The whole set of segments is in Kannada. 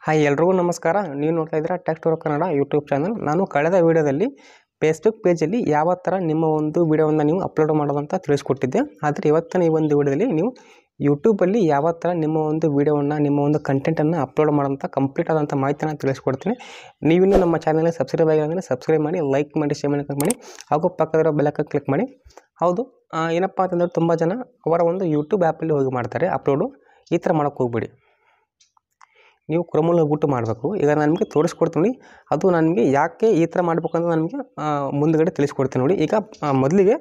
ಹಾಯ್ ಎಲ್ರಿಗೂ ನಮಸ್ಕಾರ. ನೀವು ನೋಡ್ತಾ ಇದ್ದೀರಾ tech tour Kannada YouTube channel. ನಾನು ಕಳೆದ ವಿಡಿಯೋದಲ್ಲಿ ಫೇಸ್ಬುಕ್ ಪೇಜಲ್ಲಿ ಯಾವ ಥರ ನಿಮ್ಮ ಒಂದು ವಿಡಿಯೋವನ್ನು ನೀವು ಅಪ್ಲೋಡ್ ಮಾಡೋದಂತ ತಿಳಿಸ್ಕೊಟ್ಟಿದ್ದೆ. ಆದರೆ ಇವತ್ತಿನ ಈ ಒಂದು ವಿಡಿಯೋದಲ್ಲಿ ನೀವು ಯೂಟ್ಯೂಬಲ್ಲಿ ಯಾವ ಥರ ನಿಮ್ಮ ಒಂದು ವಿಡಿಯೋವನ್ನು ನಿಮ್ಮ ಒಂದು ಕಂಟೆಂಟನ್ನು ಅಪ್ಲೋಡ್ ಮಾಡೋಂಥ ಕಂಪ್ಲೀಟ್ ಆದಂಥ ಮಾಹಿತಿಯನ್ನು ತಿಳಿಸ್ಕೊಡ್ತೀನಿ. ನೀವಿನ್ನೂ ನಮ್ಮ ಚಾನಲ್ಗೆ ಸಬ್ಸ್ಕ್ರೈಬ್ ಆಗಿಲ್ಲ ಅಂದರೆ ಸಬ್ಸ್ಕ್ರೈಬ್ ಮಾಡಿ, ಲೈಕ್ ಮಾಡಿ, ಶೇರ್ ಮಾಡಿ, ಕ್ಲಿಕ್ ಮಾಡಿ, ಹಾಗೂ ಪಕ್ಕದಲ್ಲಿರೋ ಬೆಲ್ ಐಕಾನ್ ಕ್ಲಿಕ್ ಮಾಡಿ. ಹೌದು, ಏನಪ್ಪ ಅಂತಂದರೆ ತುಂಬ ಜನ ಅವರ ಒಂದು ಯೂಟ್ಯೂಬ್ ಆ್ಯಪಲ್ಲಿ ಹೋಗಿ ಮಾಡ್ತಾರೆ ಅಪ್ಲೋಡು. ಈ ಥರ ಮಾಡೋಕ್ಕೆ ಹೋಗ್ಬೇಡಿ. ನೀವು ಕ್ರೋಮಲ್ಲಿ ಹೋಗ್ಬಿಟ್ಟು ಮಾಡಬೇಕು. ಈಗ ನಾನು ನಿಮಗೆ ತೋರಿಸ್ಕೊಡ್ತೀನಿ. ಅದು ನನಗೆ ಯಾಕೆ ಈ ಥರ ಮಾಡಬೇಕಂತ ನನಗೆ ಮುಂದುಗಡೆ ತಿಳಿಸ್ಕೊಡ್ತೀನಿ ನೋಡಿ. ಈಗ ಮೊದಲಿಗೆ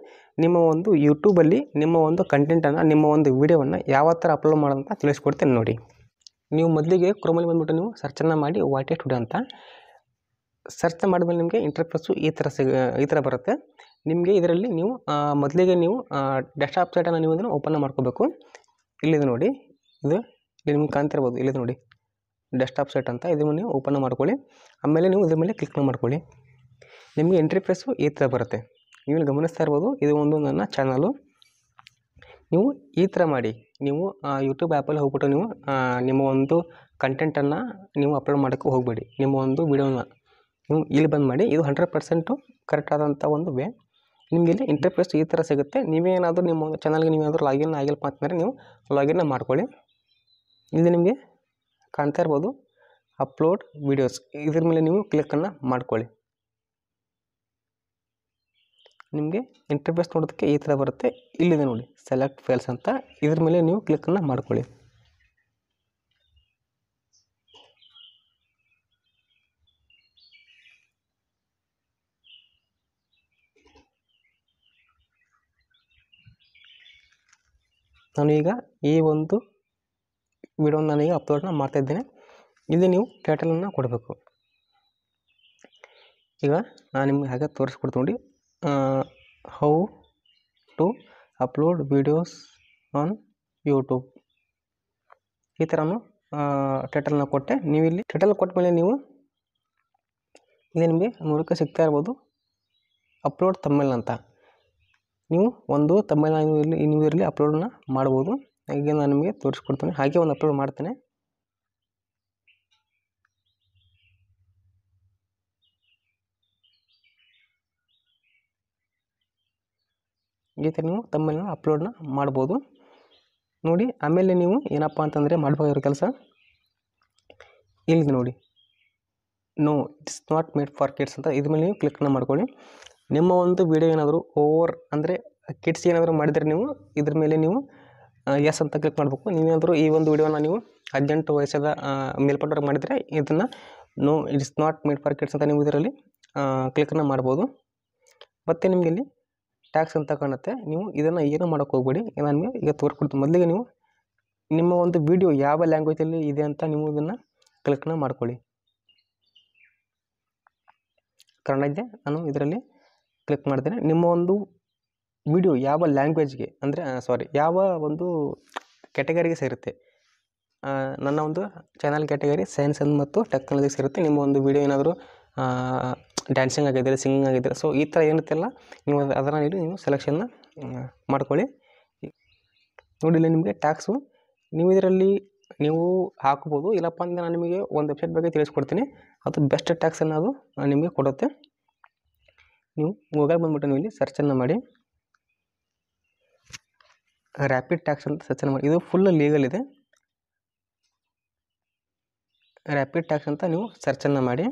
ನಿಮ್ಮ ಒಂದು ಯೂಟ್ಯೂಬಲ್ಲಿ ನಿಮ್ಮ ಒಂದು ಕಂಟೆಂಟನ್ನು, ನಿಮ್ಮ ಒಂದು ವಿಡಿಯೋವನ್ನು ಯಾವ ಥರ ಅಪ್ಲೋಡ್ ಮಾಡೋದಂತ ತಿಳಿಸ್ಕೊಡ್ತೀನಿ ನೋಡಿ. ನೀವು ಮೊದಲಿಗೆ ಕ್ರೋಮಲ್ಲಿ ಬಂದುಬಿಟ್ಟು ನೀವು ಸರ್ಚನ್ನು ಮಾಡಿ ವಾಟೆ ಸ್ಟುಡಿಯೋ ಅಂತ ಸರ್ಚ್ ಮಾಡಿದ್ಮೇಲೆ ನಿಮಗೆ ಇಂಟರ್ಫೇಸು ಈ ಥರ ಬರುತ್ತೆ. ನಿಮಗೆ ಇದರಲ್ಲಿ ನೀವು ಮೊದಲಿಗೆ ನೀವು ಡೆಸ್ಕ್ಟಾಪ್ ಸೈಟನ್ನು ನೀವು ಇದನ್ನು ಓಪನ್ ಮಾಡ್ಕೋಬೇಕು. ಇಲ್ಲಿದೆ ನೋಡಿ, ಇದು ಇಲ್ಲಿ ನಿಮ್ಗೆ ಕಾಣ್ತಿರ್ಬೋದು. ಇಲ್ಲಿದೆ ನೋಡಿ ಡೆಸ್ಕ್ಟಾಪ್ ಸೈಟ್ ಅಂತ. ಇದನ್ನು ನೀವು ಓಪನ್ ಮಾಡ್ಕೊಳ್ಳಿ. ಆಮೇಲೆ ನೀವು ಇದ್ರ ಮೇಲೆ ಕ್ಲಿಕ್ ಮಾಡ್ಕೊಳ್ಳಿ. ನಿಮಗೆ ಇಂಟರ್ಫೇಸು ಈ ಥರ ಬರುತ್ತೆ. ನೀವು ಗಮನಿಸ್ತಾ ಇರ್ಬೋದು, ಇದು ಒಂದು ನನ್ನ ಚಾನಲು. ನೀವು ಈ ಥರ ಮಾಡಿ, ನೀವು ಯೂಟ್ಯೂಬ್ ಆ್ಯಪಲ್ಲಿ ಹೋಗ್ಬಿಟ್ಟು ನೀವು ನಿಮ್ಮ ಒಂದು ಕಂಟೆಂಟನ್ನು ನೀವು ಅಪ್ಲೋಡ್ ಮಾಡೋಕ್ಕೆ ಹೋಗಬೇಡಿ. ನಿಮ್ಮ ಒಂದು ವಿಡಿಯೋನ ನೀವು ಇಲ್ಲಿ ಬಂದು ಮಾಡಿ. ಇದು 100% ಕರೆಕ್ಟ್ ಆದಂಥ ಒಂದು ವೇ. ನಿಮಗೆ ಇಲ್ಲಿ ಇಂಟರ್ಫೇಸ್ ಈ ಥರ ಸಿಗುತ್ತೆ. ನೀವೇನಾದರೂ ನಿಮ್ಮ ಚಾನಲ್ಗೆ ನೀವೇನಾದರೂ ಲಾಗಿನ್ ಆಗಿಲ್ಲಪ್ಪ ಅಂತಂದರೆ ನೀವು ಲಾಗಿನ್ನ ಮಾಡ್ಕೊಳ್ಳಿ. ಇಲ್ಲಿ ನಿಮಗೆ ಕಾಣ್ತಾ ಇರ್ಬೋದು ಅಪ್ಲೋಡ್ ವಿಡಿಯೋಸ್, ಇದ್ರ ಮೇಲೆ ನೀವು ಕ್ಲಿಕ್ಕನ್ನು ಮಾಡ್ಕೊಳ್ಳಿ. ನಿಮಗೆ ಇಂಟರ್ಫೇಸ್ ನೋಡೋದಕ್ಕೆ ಈ ಥರ ಬರುತ್ತೆ. ಇಲ್ಲಿದೆ ನೋಡಿ ಸೆಲೆಕ್ಟ್ ಫೈಲ್ಸ್ ಅಂತ, ಇದ್ರ ಮೇಲೆ ನೀವು ಕ್ಲಿಕ್ಕನ್ನು ಮಾಡ್ಕೊಳ್ಳಿ. ನಾನೀಗ ಈ ಒಂದು ವಿಡಿಯೋನ ನಾನೀಗ ಅಪ್ಲೋಡ್ನ ಮಾಡ್ತಾಯಿದ್ದೇನೆ. ಇಲ್ಲಿ ನೀವು ಟೈಟಲನ್ನು ಕೊಡಬೇಕು. ಈಗ ನಾನು ನಿಮಗೆ ಹಾಗೆ ತೋರಿಸ್ಕೊಡ್ತೀನಿ ನೋಡಿ, how to upload videos on YouTube. ಈ ಥರನೂ ಟೈಟಲ್ನ ಕೊಟ್ಟೆ. ನೀವು ಇಲ್ಲಿ ಟೈಟಲ್ ಕೊಟ್ಟ ಮೇಲೆ ನೀವು ಇಲ್ಲಿ ನಿಮಗೆ ನೋಡೋಕ್ಕೆ ಸಿಗ್ತಾ ಇರ್ಬೋದು ಅಪ್ಲೋಡ್ ತಮಿಳ್ ಅಂತ. ನೀವು ಒಂದು ತಮಿಳ್ ನೀವು ಇರಲಿ ಅಪ್ಲೋಡನ್ನ ಮಾಡ್ಬೋದು. ಹಾಗೆ ನಾನು ನಿಮಗೆ ತೋರಿಸ್ಕೊಡ್ತೀನಿ. ಹಾಗೆ ಒಂದು ಅಪ್ಲೋಡ್ ಮಾಡ್ತೇನೆ. ಈ ಥರ ನೀವು ತಮಿಳನ್ನ ಅಪ್ಲೋಡ್ನ ಮಾಡ್ಬೋದು ನೋಡಿ. ಆಮೇಲೆ ನೀವು ಏನಪ್ಪ ಅಂತಂದರೆ ಮಾಡಬೇಕಾಗಿರೋ ಕೆಲಸ ಇಲ್ಲಿದೆ ನೋಡಿ, no it's not made for kids ಅಂತ. ಇದ್ರ ಮೇಲೆ ನೀವು ಕ್ಲಿಕ್ನ ಮಾಡ್ಕೊಳ್ಳಿ. ನಿಮ್ಮ ಒಂದು ವಿಡಿಯೋ ಏನಾದರೂ ಓವರ್ ಅಂದರೆ ಕಿಡ್ಸ್ ಏನಾದರೂ ಮಾಡಿದರೆ ನೀವು ಇದ್ರ ಮೇಲೆ ನೀವು ಎಸ್ ಅಂತ ಕ್ಲಿಕ್ ಮಾಡಬೇಕು. ನೀವೇನಾದರೂ ಈ ಒಂದು ವಿಡಿಯೋನ ನೀವು 18 ವಯಸ್ಸಾದ ಮೇಲ್ಪಟ್ಟವ್ರಿಗೆ ಮಾಡಿದರೆ ಇದನ್ನು no it's not made for kids ಅಂತ ನೀವು ಇದರಲ್ಲಿ ಕ್ಲಿಕ್ನ ಮಾಡ್ಬೋದು. ಮತ್ತು ನಿಮಗೆ ಇಲ್ಲಿ ಟ್ಯಾಕ್ಸ್ ಅಂತ ಕಾಣುತ್ತೆ. ನೀವು ಇದನ್ನು ಏನೂ ಮಾಡೋಕ್ಕೆ ಹೋಗಬೇಡಿ. ನಾನು ನಿಮಗೆ ಈಗ ತೋರಿಸ್ಕೊಡ್ತೀನಿ. ಮೊದಲಿಗೆ ನೀವು ನಿಮ್ಮ ಒಂದು ವಿಡಿಯೋ ಯಾವ ಲ್ಯಾಂಗ್ವೇಜಲ್ಲಿ ಇದೆ ಅಂತ ನೀವು ಇದನ್ನು ಕ್ಲಿಕ್ನ ಮಾಡ್ಕೊಳ್ಳಿ. ಕನ್ನಡ ಇದೆ, ನಾನು ಇದರಲ್ಲಿ ಕ್ಲಿಕ್ ಮಾಡ್ತೇನೆ. ನಿಮ್ಮ ಒಂದು ವಿಡಿಯೋ ಯಾವ ಲ್ಯಾಂಗ್ವೇಜ್ಗೆ ಅಂದರೆ ಯಾವ ಒಂದು ಕ್ಯಾಟಗರಿಗೆ ಸೇರುತ್ತೆ. ನನ್ನ ಒಂದು ಚಾನಲ್ ಕ್ಯಾಟಗರಿ ಸೈನ್ಸ್ ಮತ್ತು ಟೆಕ್ನಾಲಜಿಗೆ ಸೇರುತ್ತೆ. ನಿಮ್ಮ ಒಂದು ವಿಡಿಯೋ ಏನಾದರೂ ಡ್ಯಾನ್ಸಿಂಗ್ ಆಗಿದ್ದರೆ, ಸಿಂಗಿಂಗ್ ಆಗಿದ್ದರೆ, ಸೊ ಈ ಥರ ಏನಿರುತ್ತಲ್ಲ ನೀವು ಅದನ್ನು ನೀವು ಸೆಲೆಕ್ಷನ್ನ ಮಾಡ್ಕೊಳ್ಳಿ. ನೋಡಿ ಇಲ್ಲಿ ನಿಮಗೆ ಟ್ಯಾಕ್ಸು ನೀವು ಇದರಲ್ಲಿ ನೀವು ಹಾಕ್ಬೋದು. ಇಲ್ಲಪ್ಪ ಅಂದರೆ ನಾನು ನಿಮಗೆ ಒಂದು ವೆಬ್ಸೈಟ್ ಬಗ್ಗೆ ತಿಳಿಸ್ಕೊಡ್ತೀನಿ. ಅದು ಬೆಸ್ಟ್ ಟ್ಯಾಕ್ಸ್ ಅನ್ನೋದು ನಿಮಗೆ ಕೊಡುತ್ತೆ. ನೀವು ಗೂಗಲ್ ಬಂದುಬಿಟ್ಟು ನೀವು ಇಲ್ಲಿ ಸರ್ಚನ್ನು ಮಾಡಿ, ರ್ಯಾಪಿಡ್ ಟ್ಯಾಕ್ಸ್ ಅಂತ ಸರ್ಚನ್ನು ಮಾಡಿ. ಇದು ಫುಲ್ ಲೀಗಲ್ ಇದೆ. ರ್ಯಾಪಿಡ್ ಟ್ಯಾಕ್ಸ್ ಅಂತ ನೀವು ಸರ್ಚನ್ನು ಮಾಡಿ,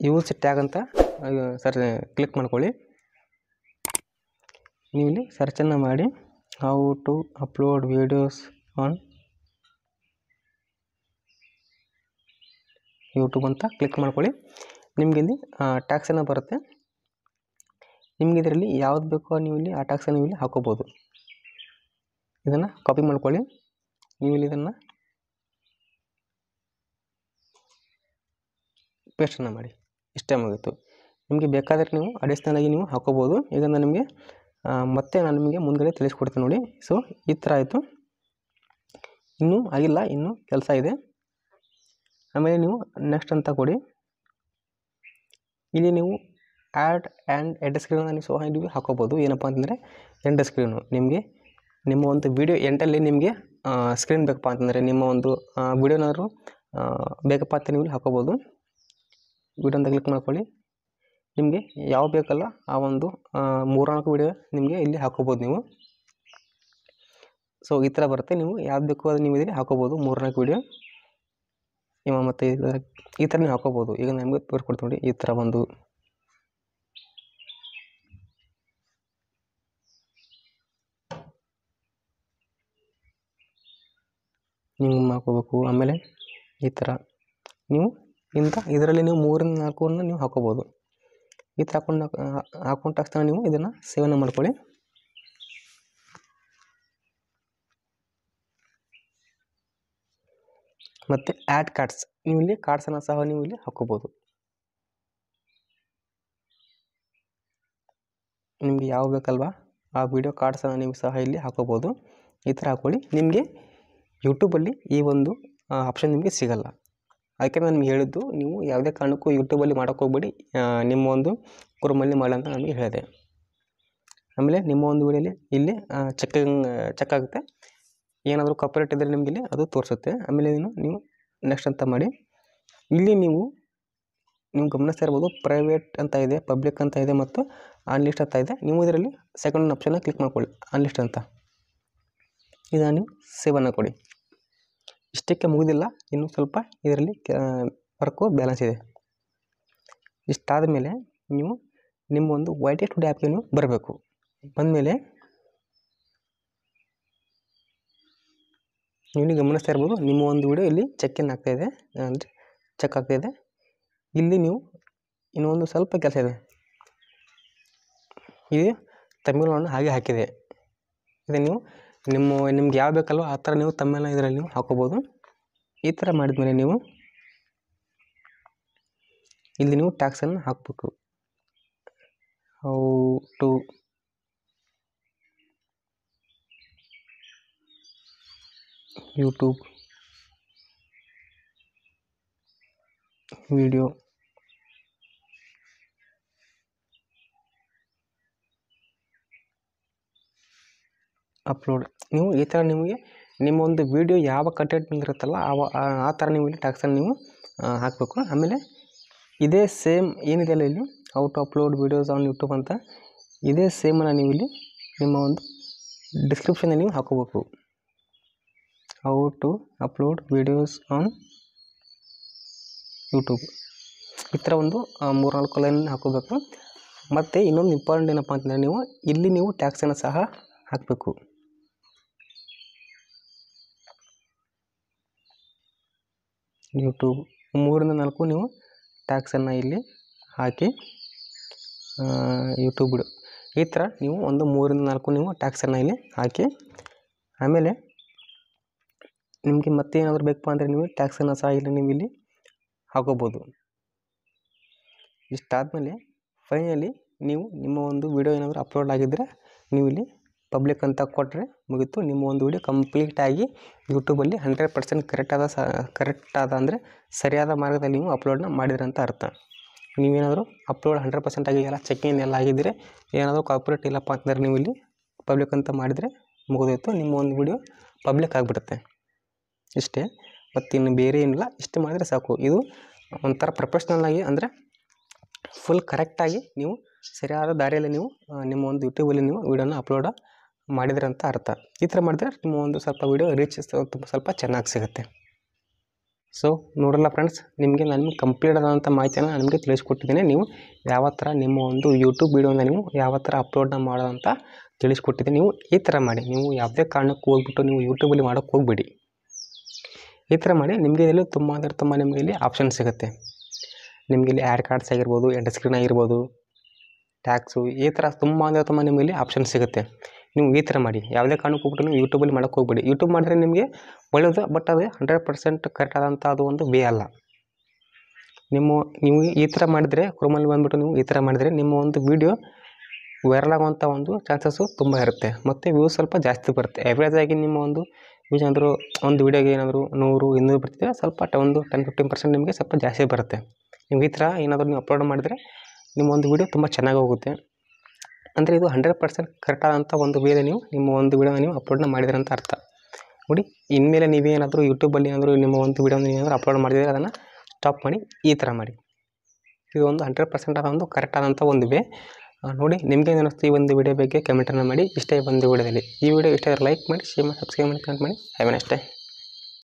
ಯೂಸ್ ಟ್ಯಾಗ್ ಅಂತ ಕ್ಲಿಕ್ ಮಾಡ್ಕೊಳ್ಳಿ. ನೀವು ಇಲ್ಲಿ ಸರ್ಚನ್ನು ಮಾಡಿ how to upload videos on YouTube ಅಂತ ಕ್ಲಿಕ್ ಮಾಡ್ಕೊಳ್ಳಿ. ನಿಮಗೆ ಇಲ್ಲಿ ಟ್ಯಾಕ್ಸನ್ನು ಬರುತ್ತೆ. ನಿಮಗೆ ಇದರಲ್ಲಿ ಯಾವ್ದು ಬೇಕೋ ನೀವು ಇಲ್ಲಿ ಆ ಟ್ಯಾಕ್ಸನ್ನು ನೀವು ಇಲ್ಲಿ ಹಾಕೋಬೋದು. ಇದನ್ನು ಕಾಪಿ ಮಾಡ್ಕೊಳ್ಳಿ. ನೀವು ಇಲ್ಲಿ ಇದನ್ನು ಪೇಸ್ಟನ್ನು ಮಾಡಿ. ಇಷ್ಟೇ ಮುಗಿತು. ನಿಮಗೆ ಬೇಕಾದರೆ ನೀವು ಅಡಿಷ್ನಲ್ ಆಗಿ ನೀವು ಹಾಕೋಬೋದು. ಈಗ ನಾನು ನಿಮಗೆ ಮತ್ತೆ ನಾನು ನಿಮಗೆ ಮುಂದ್ಗಡೆ ತಿಳಿಸ್ಕೊಡ್ತೀನಿ ನೋಡಿ. ಸೊ ಈ ಥರ ಆಯಿತು. ಇನ್ನೂ ಆಗಿಲ್ಲ, ಇನ್ನೂ ಕೆಲಸ ಇದೆ. ಆಮೇಲೆ ನೀವು ನೆಕ್ಸ್ಟ್ ಅಂತ ಕೊಡಿ. ಇಲ್ಲಿ ನೀವು ಆ್ಯಡ್ ಆ್ಯಂಡ್ ಎಂಡ್ ಸ್ಕ್ರೀನ್ ನೀವು ಸಹ ಹಾಕೋಬೋದು. ಏನಪ್ಪ ಅಂತಂದರೆ ಎಂಡ್ ಸ್ಕ್ರೀನು ನಿಮಗೆ ನಿಮ್ಮ ಒಂದು ವಿಡಿಯೋ ಎಂಡಲ್ಲಿ ನಿಮಗೆ ಸ್ಕ್ರೀನ್ ಬೇಕಪ್ಪ ಅಂತಂದರೆ ನಿಮ್ಮ ಒಂದು ವಿಡಿಯೋನಾದ್ರು ಬೇಕಪ್ಪ ಅಂತ ನೀವು ಇಲ್ಲಿ ಹಾಕೋಬೋದು. ವಿಡಿಯೋನ ಕ್ಲಿಕ್ ಮಾಡ್ಕೊಳ್ಳಿ. ನಿಮಗೆ ಯಾವ ಬೇಕಲ್ಲ ಆ ಒಂದು 3-4 ವಿಡಿಯೋ ನಿಮಗೆ ಇಲ್ಲಿ ಹಾಕೋಬೋದು ನೀವು. ಸೊ ಈ ಥರ ಬರುತ್ತೆ. ನೀವು ಯಾವ್ದು ಬೇಕು ಅದು ನೀವು ಇಲ್ಲಿ ಹಾಕೋಬೋದು. 3-4 ವಿಡಿಯೋ ಮತ್ತು ಈ ಥರ ನೀವು ಹಾಕೋಬೋದು. ಈಗ ನಮಗೆ ತೋರಿಸ್ಕೊಡ್ತೀನಿ ನೋಡಿ. ಈ ಥರ ಒಂದು ನೀವು ಹಾಕೋಬೇಕು. ಆಮೇಲೆ ಈ ಥರ ನೀವು ಇದರಲ್ಲಿ ನೀವು 3-4 ನೀವು ಹಾಕೋಬೋದು. ಈ ಥರ ಹಾಕೊಂಡ ತಕ್ಷಣ ನೀವು ಇದನ್ನು ಸೇವನೆ ಮಾಡ್ಕೊಳ್ಳಿ. ಮತ್ತು ಆ್ಯಡ್ ಕಾರ್ಡ್ಸ್, ನೀವು ಇಲ್ಲಿ ಕಾರ್ಡ್ಸನ್ನು ಸಹ ನೀವು ಇಲ್ಲಿ ಹಾಕೋಬೋದು. ನಿಮಗೆ ಯಾವ ಬೇಕಲ್ವಾ ಆ ವಿಡಿಯೋ ಕಾರ್ಡ್ಸನ್ನು ನೀವು ಸಹ ಇಲ್ಲಿ ಹಾಕೋಬೋದು. ಈ ಥರ ಹಾಕ್ಕೊಳ್ಳಿ. ನಿಮಗೆ ಯೂಟ್ಯೂಬಲ್ಲಿ ಈ ಒಂದು ಆಪ್ಷನ್ ನಿಮಗೆ ಸಿಗಲ್ಲ. ಅದಕ್ಕೆ ನಾನು ನಿಮ್ಗೆ ಹೇಳಿದ್ದು, ನೀವು ಯಾವುದೇ ಕಾರಣಕ್ಕೂ ಯೂಟ್ಯೂಬಲ್ಲಿ ಮಾಡೋಕ್ಕೆ ಹೋಗ್ಬೇಡಿ, ನಿಮ್ಮ ಒಂದು ಕ್ರೋಮಲ್ಲಿ ಮಾಡಿ ಅಂತ ನನಗೆ ಹೇಳಿದೆ. ಆಮೇಲೆ ನಿಮ್ಮ ಒಂದು ವಿಡಿಯೋಲಿ ಇಲ್ಲಿ ಚೆಕ್ ಆಗುತ್ತೆ. ಏನಾದರೂ ಕಾಪಿರೈಟ್ ಇದ್ದರೆ ನಿಮಗೆ ಇಲ್ಲಿ ಅದು ತೋರಿಸುತ್ತೆ. ಆಮೇಲೆ ನೀವು ನೆಕ್ಸ್ಟ್ ಅಂತ ಮಾಡಿ. ಇಲ್ಲಿ ನೀವು ಗಮನಿಸ್ತಾ ಇರ್ಬೋದು, ಪ್ರೈವೇಟ್ ಅಂತ ಇದೆ, ಪಬ್ಲಿಕ್ ಅಂತ ಇದೆ ಮತ್ತು ಆನ್ಲಿಸ್ಟ್ ಅಂತ ಇದೆ. ನೀವು ಇದರಲ್ಲಿ ಸೆಕೆಂಡ್ ಆಪ್ಷನ್ನ ಕ್ಲಿಕ್ ಮಾಡ್ಕೊಳ್ಳಿ, ಆನ್ಲಿಸ್ಟ್ ಅಂತ. ಇದನ್ನು ನೀವು ಸೇವನ್ನು ಕೊಡಿ. ಇಷ್ಟಕ್ಕೆ ಮುಗಿದಿಲ್ಲ, ಇನ್ನೂ ಸ್ವಲ್ಪ ಇದರಲ್ಲಿ ವರ್ಕು ಬ್ಯಾಲೆನ್ಸ್ ಇದೆ. ಇಷ್ಟಾದ ಮೇಲೆ ನೀವು ನಿಮ್ಮ ಒಂದು YT ಸ್ಟುಡಿಯೋ ಆ್ಯಪ್ಗೆ ನೀವು ಬರಬೇಕು. ಬಂದಮೇಲೆ ನೀವು ಗಮನಿಸ್ತಾ ಇರ್ಬೋದು, ನಿಮ್ಮ ಒಂದು ವಿಡಿಯೋ ಇಲ್ಲಿ ಚೆಕ್ ಆಗ್ತಾಯಿದೆ, ಅಂದರೆ ಚೆಕ್ ಆಗ್ತಾಯಿದೆ. ಇಲ್ಲಿ ನೀವು ಇನ್ನೊಂದು ಸ್ವಲ್ಪ ಕೆಲಸ ಇದೆ. ಇದು ತಮಿಳನ್ನು ಹಾಗೆ ಹಾಕಿದೆ. ಇದು ನೀವು ನಿಮ್ಗೆ ಯಾವ ಬೇಕಲ್ವ ಆ ಥರ ನೀವು ತಮಿಳನ್ನ ಇದರಲ್ಲಿ ನೀವು ಹಾಕೋಬೋದು. ಈ ಥರ ಮಾಡಿದ್ಮೇಲೆ ನೀವು ಇಲ್ಲಿ ನೀವು ಟ್ಯಾಕ್ಸನ್ನು ಹಾಕಬೇಕು. How to YouTube video upload. ನೀವು ಈ ಥರ ನಿಮಗೆ ನಿಮ್ಮ ಒಂದು ವಿಡಿಯೋ ಯಾವ ಕಂಟೆಂಟ್ ಇರುತ್ತಲ್ಲ ಆ ಥರ ನೀವು ಇಲ್ಲಿ ಟ್ಯಾಕ್ಸನ್ನು ನೀವು ಹಾಕಬೇಕು. ಆಮೇಲೆ ಇದೇ ಸೇಮ್ ಏನಿದೆಯಲ್ಲ ಇಲ್ಲಿ how to upload videos on YouTube ಅಂತ, ಇದೇ ಸೇಮನ್ನು ನೀವು ಇಲ್ಲಿ ನಿಮ್ಮ ಒಂದು ಡಿಸ್ಕ್ರಿಪ್ಷನಲ್ಲಿ ನೀವು ಹಾಕೋಬೇಕು. How to upload videos on YouTube, ಈ ಥರ ಒಂದು 3-4 ಲೈನ್ ಹಾಕೋಬೇಕು. ಮತ್ತು ಇನ್ನೊಂದು ಇಂಪಾರ್ಟೆಂಟ್ ಏನಪ್ಪ ಅಂತಂದರೆ, ನೀವು ಇಲ್ಲಿ ನೀವು ಟ್ಯಾಕ್ಸನ್ನು ಸಹ ಹಾಕಬೇಕು. ಯೂಟ್ಯೂಬ್ 3-4 ನೀವು ಟ್ಯಾಕ್ಸನ್ನು ಇಲ್ಲಿ ಹಾಕಿ ಯೂಟ್ಯೂಬ್ ಬಿಡು. ಈ ಥರ ನೀವು ಒಂದು 3-4 ನೀವು ಟ್ಯಾಕ್ಸನ್ನು ಇಲ್ಲಿ ಹಾಕಿ, ಆಮೇಲೆ ನಿಮಗೆ ಮತ್ತೆ ಏನಾದರೂ ಬೇಕಪ್ಪ ಅಂದರೆ ನೀವು ಟ್ಯಾಕ್ಸನ್ನು ಸಹ ಇಲ್ಲಿ ನೀವು ಇಲ್ಲಿ ಹಾಕೋಬೋದು. ಇಷ್ಟಾದಮೇಲೆ ಫೈನಲಿ ನೀವು ನಿಮ್ಮ ಒಂದು ವಿಡಿಯೋ ಏನಾದರೂ ಅಪ್ಲೋಡ್ ಆಗಿದ್ದರೆ ನೀವು ಇಲ್ಲಿ ಪಬ್ಲಿಕ್ ಅಂತ ಕೊಟ್ಟರೆ ಮುಗೀತು. ನಿಮ್ಮ ಒಂದು ವಿಡಿಯೋ ಕಂಪ್ಲೀಟಾಗಿ ಯೂಟ್ಯೂಬಲ್ಲಿ 100% ಕರೆಕ್ಟಾದ ಅಂದರೆ ಸರಿಯಾದ ಮಾರ್ಗದಲ್ಲಿ ನೀವು ಅಪ್ಲೋಡ್ನ ಮಾಡಿದ್ರಿ ಅಂತ ಅರ್ಥ. ನೀವೇನಾದರೂ ಅಪ್ಲೋಡ್ 100% ಆಗಿ ಎಲ್ಲ ಚೆಕಿಂಗ್ ಎಲ್ಲ ಆಗಿದ್ದರೆ, ಏನಾದರೂ ಕಾಪಿರೈಟ್ ಇಲ್ಲಪ್ಪ ಅಂತಂದರೆ ನೀವು ಇಲ್ಲಿ ಪಬ್ಲಿಕ್ ಅಂತ ಮಾಡಿದರೆ ಮುಗಿದೋಯ್ತು, ನಿಮ್ಮ ಒಂದು ವಿಡಿಯೋ ಪಬ್ಲಿಕ್ ಆಗಿಬಿಡುತ್ತೆ. ಇಷ್ಟೇ, ಮತ್ತಿನ್ನು ಬೇರೆ ಏನಿಲ್ಲ. ಇಷ್ಟು ಮಾಡಿದರೆ ಸಾಕು. ಇದು ಒಂಥರ ಪ್ರೊಫೆಷ್ನಲ್ಲಾಗಿ ಅಂದರೆ ಫುಲ್ ಕರೆಕ್ಟಾಗಿ ನೀವು ಸರಿಯಾದ ದಾರಿಯಲ್ಲಿ ನೀವು ನಿಮ್ಮ ಒಂದು ಯೂಟ್ಯೂಬಲ್ಲಿ ನೀವು ವಿಡಿಯೋನ ಅಪ್ಲೋಡ್ ಮಾಡಿದ್ರೆ ಅಂತ ಅರ್ಥ. ಈ ಥರ ಮಾಡಿದ್ರೆ ನಿಮ್ಮ ಒಂದು ಸ್ವಲ್ಪ ವಿಡಿಯೋ ರೀಚ್ ಸ್ವಲ್ಪ ಚೆನ್ನಾಗಿ ಸಿಗುತ್ತೆ. ಸೊ ನೋಡಲ್ಲ ಫ್ರೆಂಡ್ಸ್, ನಾನು ಕಂಪ್ಲೀಟ್ ಆದಂಥ ಮಾಹಿತಿಯನ್ನು ನಿಮಗೆ ತಿಳಿಸ್ಕೊಟ್ಟಿದ್ದೀನಿ. ನೀವು ಯಾವ ಥರ ನಿಮ್ಮ ಒಂದು ಯೂಟ್ಯೂಬ್ ವಿಡಿಯೋನ ನೀವು ಯಾವ ಥರ ಅಪ್ಲೋಡ್ನ ಮಾಡೋದಂತ ತಿಳಿಸ್ಕೊಟ್ಟಿದ್ದೀನಿ. ನೀವು ಈ ಥರ ಮಾಡಿ. ನೀವು ಯಾವುದೇ ಕಾರಣಕ್ಕೂ ಹೋಗ್ಬಿಟ್ಟು ನೀವು ಯೂಟ್ಯೂಬಲ್ಲಿ ಮಾಡೋಕ್ಕೆ ಹೋಗಬೇಡಿ. ಈ ಥರ ಮಾಡಿ. ನಿಮಗೆ ಇಲ್ಲಿ ತುಂಬ ಅಂದರೆ ತುಂಬ ನಿಮಗೆ ಇಲ್ಲಿ ಆಪ್ಷನ್ ಸಿಗುತ್ತೆ. ನಿಮಗೆ ಇಲ್ಲಿ ಆ್ಯಡ್ ಕಾರ್ಡ್ಸ್ ಆಗಿರ್ಬೋದು, ಎಂಡ್ ಸ್ಕ್ರೀನ್ ಆಗಿರ್ಬೋದು, ಟ್ಯಾಕ್ಸು, ಈ ಥರ ತುಂಬ ಅಂದರೆ ತುಂಬ ನಿಮಗೆ ಇಲ್ಲಿ ಆಪ್ಷನ್ ಸಿಗುತ್ತೆ. ನೀವು ಈ ಥರ ಮಾಡಿ. ಯಾವುದೇ ಕಾರಣಕ್ಕೂ ಹೋಗ್ಬಿಟ್ಟು ನೀವು ಯೂಟ್ಯೂಬಲ್ಲಿ ಮಾಡೋಕ್ಕೆ ಹೋಗಬೇಡಿ. ಯೂಟ್ಯೂಬ್ ಮಾಡಿದ್ರೆ ನಿಮಗೆ ಒಳ್ಳೆಯದು, ಬಟ್ ಅದು 100% ಕರೆಕ್ಟ್ ಆದಂಥ ಅದು ಒಂದು ವೇ ಅಲ್ಲ. ನೀವು ಈ ಥರ ಮಾಡಿದರೆ, ಕ್ರೋಮಲ್ಲಿ ಬಂದುಬಿಟ್ಟು ನೀವು ಈ ಥರ ಮಾಡಿದರೆ ನಿಮ್ಮ ಒಂದು ವಿಡಿಯೋ ವೈರಲ್ ಆಗುವಂಥ ಒಂದು ಚಾನ್ಸಸ್ಸು ತುಂಬ ಇರುತ್ತೆ. ಮತ್ತು ವ್ಯೂಸ್ ಸ್ವಲ್ಪ ಜಾಸ್ತಿ ಬರುತ್ತೆ. ಆ್ಯಾವ್ರೇಜಾಗಿ ನಿಮ್ಮ ಒಂದು ವ್ಯೂಸ್ ಏನಾದರೂ ಒಂದು ವಿಡಿಯೋಗೆ ಏನಾದರೂ 100-200 ಬರ್ತಿದೆ, ಸ್ವಲ್ಪ ಒಂದು 10-15% ನಿಮಗೆ ಸ್ವಲ್ಪ ಜಾಸ್ತಿ ಬರುತ್ತೆ. ನೀವು ಈ ಥರ ಏನಾದರೂ ನೀವು ಅಪ್ಲೋಡ್ ಮಾಡಿದರೆ ನಿಮ್ಮ ಒಂದು ವಿಡಿಯೋ ತುಂಬ ಚೆನ್ನಾಗಿ ಹೋಗುತ್ತೆ. ಅಂದರೆ ಇದು 100% ಕರೆಕ್ಟ್ ಆದಂಥ ಒಂದು ವೇಳೆ ನೀವು ನಿಮ್ಮ ಒಂದು ವಿಡಿಯೋನ ನೀವು ಅಪ್ಲೋಡ್ನ ಮಾಡಿದ್ರೆ ಅಂತ ಅರ್ಥ. ನೋಡಿ ಇನ್ಮೇಲೆ ನೀವೇನಾದರೂ ಯೂಟ್ಯೂಬಲ್ಲಿ ಏನಾದರೂ ನಿಮ್ಮ ಒಂದು ವೀಡಿಯೋನ ಏನಾದರೂ ಅಪ್ಲೋಡ್ ಮಾಡಿದರೆ ಅದನ್ನು ಸ್ಟಾಪ್ ಮಾಡಿ ಈ ಥರ ಮಾಡಿ. ಇದು ಒಂದು 100% ಆದ ಒಂದು ಕರೆಕ್ಟ್ ಆದಂಥ ಒಂದು ವೇ. ನೋಡಿ ನಿಮಗೆ ಅನ್ನಿಸ್ತು ಈ ಒಂದು ವಿಡಿಯೋ ಬಗ್ಗೆ ಕಮೆಂಟನ್ನು ಮಾಡಿ. ಇಷ್ಟ ಈ ಒಂದು ವಿಡಿಯೋದಲ್ಲಿ ಈ ವಿಡಿಯೋ ಇಷ್ಟ ಲೈಕ್ ಮಾಡಿ, ಶೇರ್ ಮಾಡಿ, ಸಬ್ಸ್ಕ್ರೈಬ್ ಮಾಡಿ, ಕಮೆಂಟ್ ಮಾಡಿ. Have A nice day.